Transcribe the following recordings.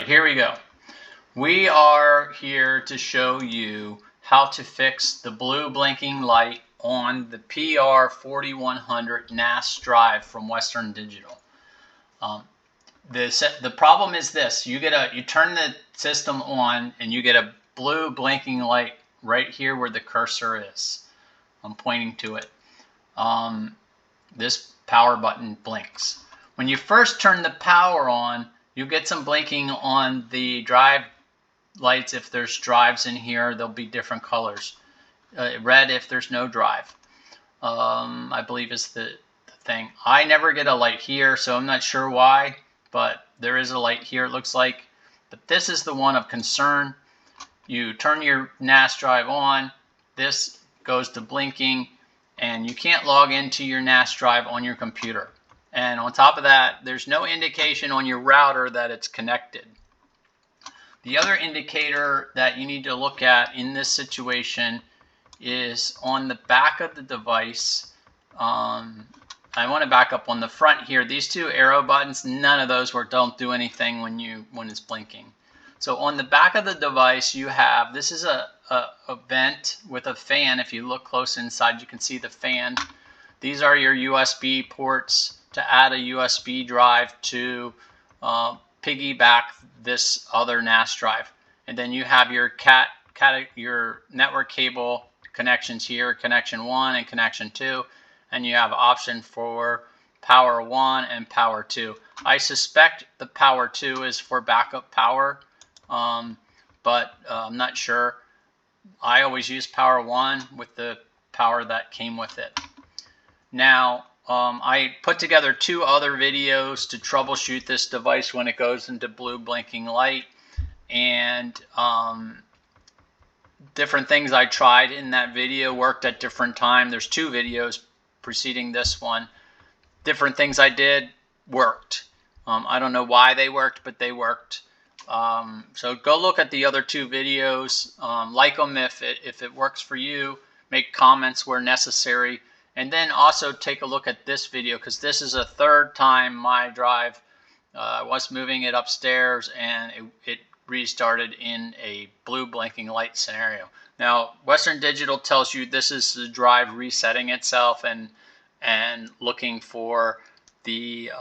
here we go. We are here to show you how to fix the blue blinking light on the PR4100 Nas Drive from Western Digital. The problem is this: you turn the system on and you get a blue blinking light right here where the cursor is. I'm pointing to it. This power button blinks. When you first turn the power on, you get some blinking on the drive lights. If there's drives in here, there'll be different colors. Red if there's no drive, I believe is the thing. I never get a light here, so I'm not sure why, but there is a light here, it looks like. But this is the one of concern. You turn your NAS drive on, this goes to blinking, and you can't log into your NAS drive on your computer. And on top of that, there's no indication on your router that it's connected. The other indicator that you need to look at in this situation is on the back of the device. I want to back up on the front here. These two arrow buttons, none of those don't do anything when it's blinking. So on the back of the device, you have, this is a vent with a fan. If you look close inside, you can see the fan. These are your USB ports to add a USB drive to piggyback this other NAS drive. And then you have your your network cable connections here, connection 1 and connection 2, and you have option for power 1 and power 2. I suspect the power 2 is for backup power, but I'm not sure. I always use power 1 with the power that came with it. Now, I put together 2 other videos to troubleshoot this device when it goes into blue blinking light, and different things I tried in that video worked at different times. There's 2 videos preceding this one. Different things I did worked. I don't know why they worked, but they worked. So go look at the other 2 videos, like them if it works for you, make comments where necessary. And then also take a look at this video, because this is a 3rd time my drive was moving it upstairs and it restarted in a blue blinking light scenario. Now, Western Digital tells you this is the drive resetting itself and looking for the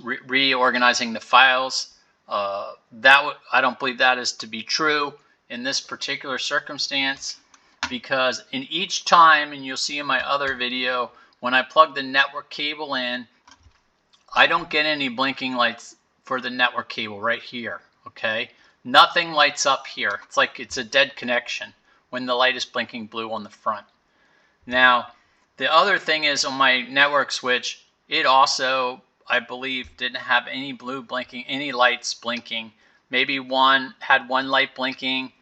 reorganizing the files. I don't believe that is to be true in this particular circumstance, because in each time, and you'll see in my other video, when I plug the network cable in, I don't get any blinking lights for the network cable right here, okay? Nothing lights up here. It's like it's a dead connection when the light is blinking blue on the front. Now, the other thing is on my network switch, it also, I believe, didn't have any blue blinking, any lights blinking. Maybe had one light blinking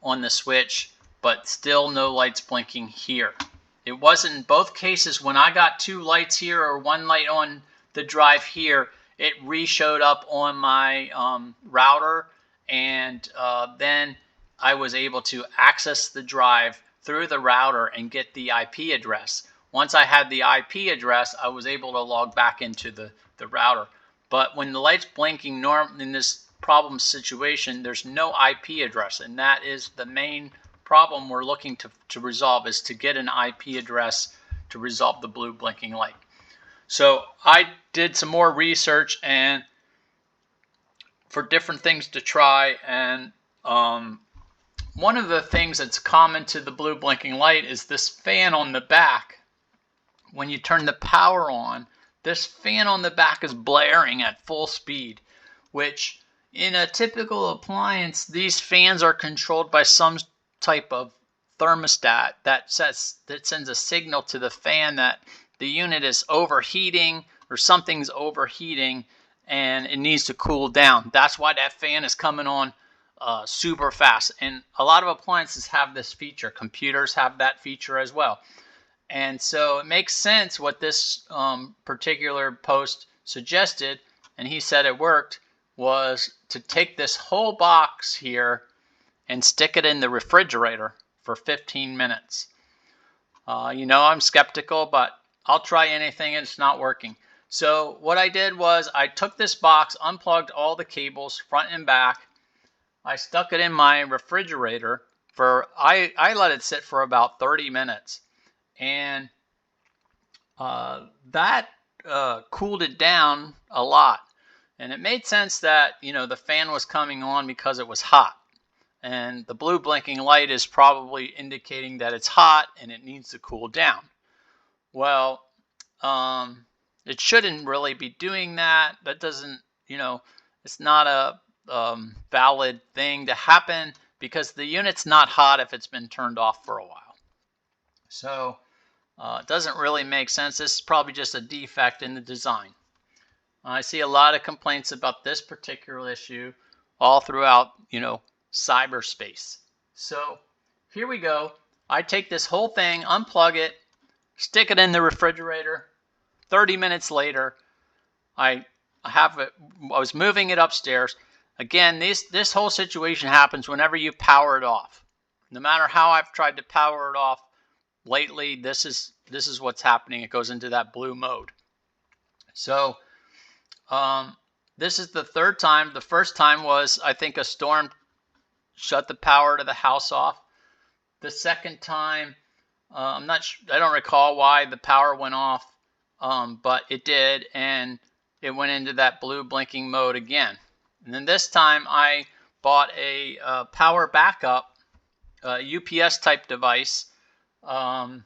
on the switch, but still no lights blinking here. It wasn't in both cases. When I got 2 lights here or 1 light on the drive here, it re-showed up on my router, and then I was able to access the drive through the router and get the IP address. Once I had the IP address, I was able to log back into the router. But when the light's blinking in this problem situation, there's no IP address, and that is the main problem we're looking to resolve, is to get an IP address to resolve the blue blinking light. So I did some more research and for different things to try, and one of the things that's common to the blue blinking light is this fan on the back. When you turn the power on, this fan on the back is blaring at full speed, which in a typical appliance, these fans are controlled by some type of thermostat that sends a signal to the fan that the unit is overheating or something's overheating and it needs to cool down. That's why that fan is coming on super fast. And a lot of appliances have this feature. Computers have that feature as well. And so it makes sense what this particular post suggested, and he said it worked, was to take this whole box here and stick it in the refrigerator for 15 minutes. I'm skeptical, but I'll try anything and it's not working. So what I did was I took this box, unplugged all the cables front and back. I stuck it in my refrigerator for, I let it sit for about 30 minutes. And that cooled it down a lot. And it made sense that, you know, the fan was coming on because it was hot. And the blue blinking light is probably indicating that it's hot and it needs to cool down. Well, it shouldn't really be doing that. That doesn't, you know, it's not a valid thing to happen because the unit's not hot if it's been turned off for a while. So it doesn't really make sense. This is probably just a defect in the design. I see a lot of complaints about this particular issue all throughout, you know, cyberspace. So here we go. I take this whole thing, unplug it, stick it in the refrigerator. 30 minutes later, I was moving it upstairs. Again, this whole situation happens whenever you power it off. No matter how I've tried to power it off lately, this is what's happening. It goes into that blue mode. So this is the third time. The first time was, I think, a storm shut the power to the house off. The second time, I don't recall why the power went off, but it did, and it went into that blue blinking mode again. And then this time I bought a power backup UPS type device. I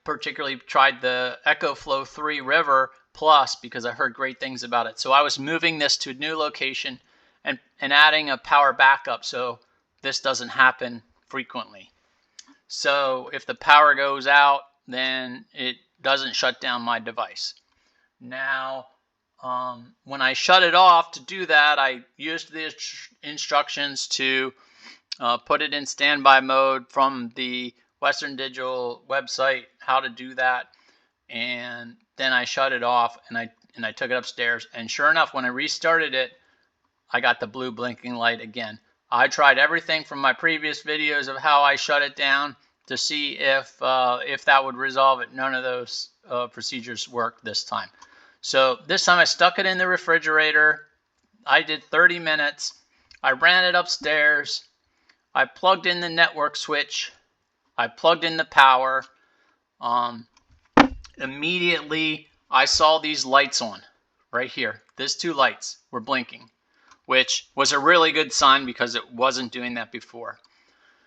particularly tried the EcoFlow 3 River Plus because I heard great things about it. So I was moving this to a new location and adding a power backup so this doesn't happen frequently. So if the power goes out, then it doesn't shut down my device. Now, when I shut it off, to do that, I used the instructions to put it in standby mode from the Western Digital website, how to do that. And then I shut it off and I took it upstairs. And sure enough, when I restarted it, I got the blue blinking light again. I tried everything from my previous videos of how I shut it down to see if that would resolve it. None of those procedures worked this time. So this time I stuck it in the refrigerator. I did 30 minutes. I ran it upstairs. I plugged in the network switch. I plugged in the power. Immediately I saw these lights on right here. These two lights were blinking, which was a really good sign because it wasn't doing that before.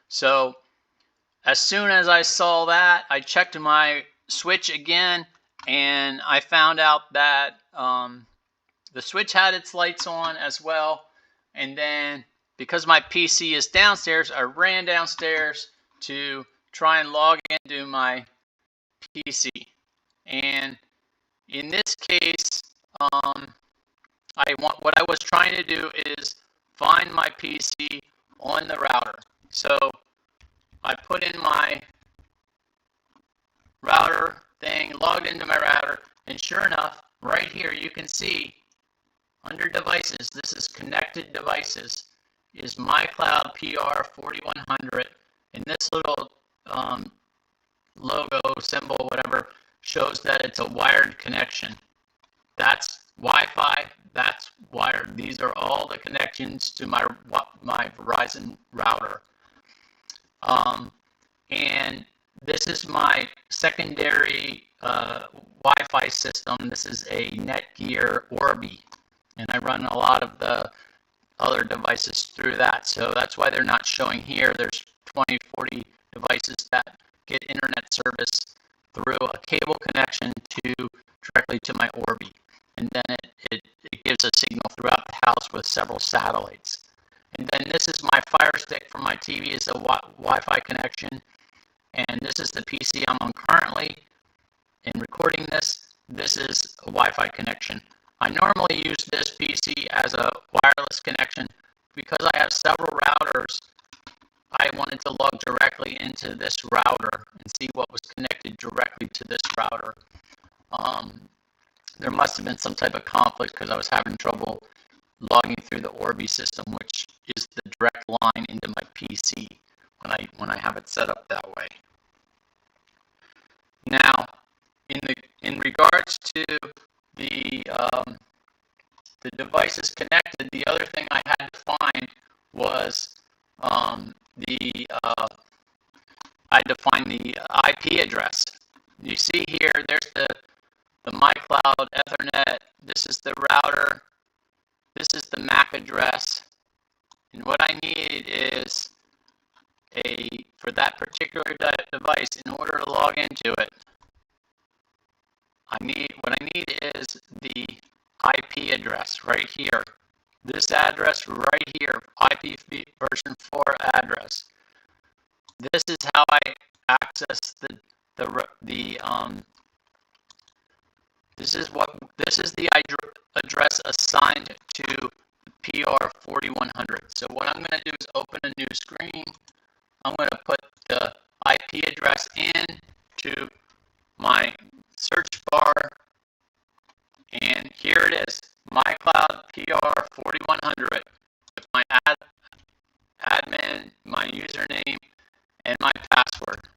So as soon as I saw that, I checked my switch again, and I found out that the switch had its lights on as well. And then because my PC is downstairs, I ran downstairs to try and log into my PC. And in this case, what I was trying to do is find my PC on the router. So I put in my router thing, logged into my router, and sure enough, right here you can see under devices, this is connected devices, is my cloud PR4100, and this little logo, symbol, whatever, shows that it's a wired connection. That's Wi-Fi, that's wired. These are all the connections to my Verizon router. And this is my secondary Wi-Fi system. This is a Netgear Orbi, and I run a lot of the other devices through that. So that's why they're not showing here. There's 20, 40 devices that get internet service through a cable connection directly to my Orbi. And then it gives a signal throughout the house with several satellites. And then this is my Fire Stick for my TV, is a Wi-Fi connection. And this is the PC I'm on currently. In recording this, this is a Wi-Fi connection. I normally use this PC as a wireless connection. Because I have several routers, I wanted to log directly into this router and see what was connected directly to this router. There must have been some type of conflict because I was having trouble logging through the Orbi system, which is the direct line into my PC when I have it set up that way. Now, in regards to the devices connected, the other thing I had to find was I had to find the IP address. You see here, there's the MyCloud Ethernet. This is the router. This is the MAC address. And what I need is for that particular device, in order to log into it, what I need is the IP address right here. This address right here, IP version 4 address. This is how I access this is the address assigned to PR4100. So what I'm going to do is open a new screen. I'm going to put the IP address into my search bar, and here it is, MyCloud PR4100 with my admin, my username, and my password.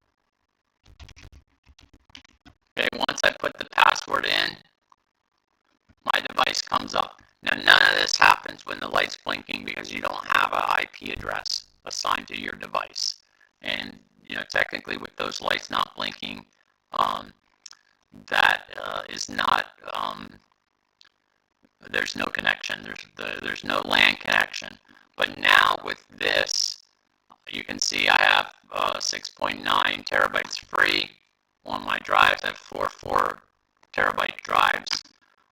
Okay, once I put the password in, my device comes up. Now, none of this happens when the light's blinking because you don't have an IP address assigned to your device. And, technically with those lights not blinking, that is not, there's no connection. There's no LAN connection. But now with this, you can see I have 6.9 terabytes free on my drives. I have 4 terabyte drives.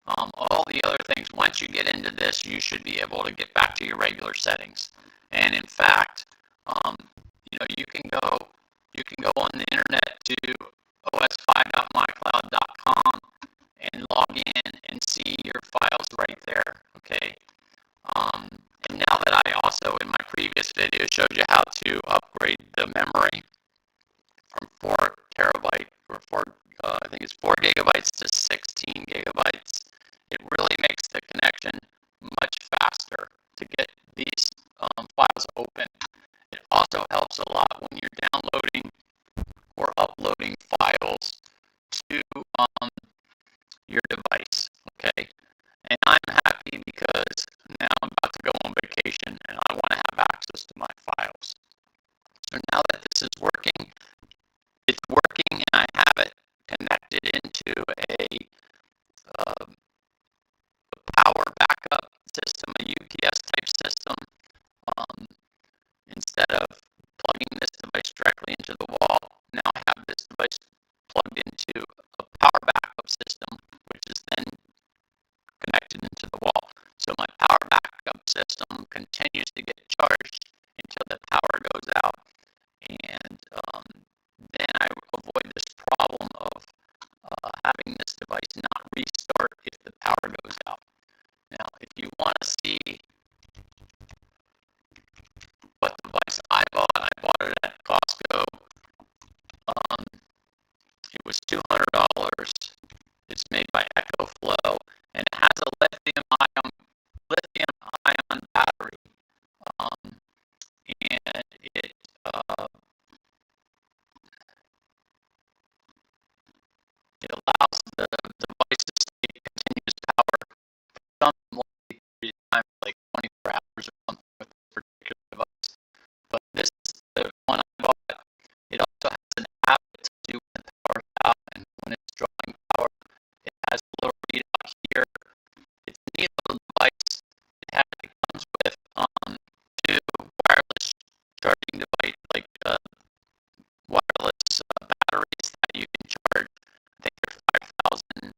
All the other things, once you get into this, you should be able to get back to your regular settings. And in fact, you can go on the internet to os5.mycloud.com and log in and see your files right there. Okay. And now that I also in my previous video showed you how to upgrade the memory from 4 terabyte or 4, I think it's 4 gigabytes to 16 gigabytes, it really makes the connection much faster to get these files open. It also helps a lot when you're downloading or uploading files to your device. Okay, and I'm happy because now I'm about to go on vacation and I want to have access to my files. So now that this is working, it's working, and I have it connected into a power backup system, a UPS type system. Instead of plugging this device directly into the wall, now I have this device plugged into a power backup system, which is then connected into the wall. So my power backup system continues to get charged until the power goes out, and then I avoid this problem of having this device not restart if the power goes out. Now, if you want to see what device I bought it at Costco. It was $200. It's made by EcoFlow, and it has a lithium ion battery, and it allows the device to stay continuous power for some period of time, like 24 hours or something with this particular device. But this is the one I bought. It also has an app that tells you when the power's out and when it's drawing power. It has a little readout here. It's a neat little device. It comes with 2 wireless charging device, like wireless batteries that you can charge. I think they're 5,000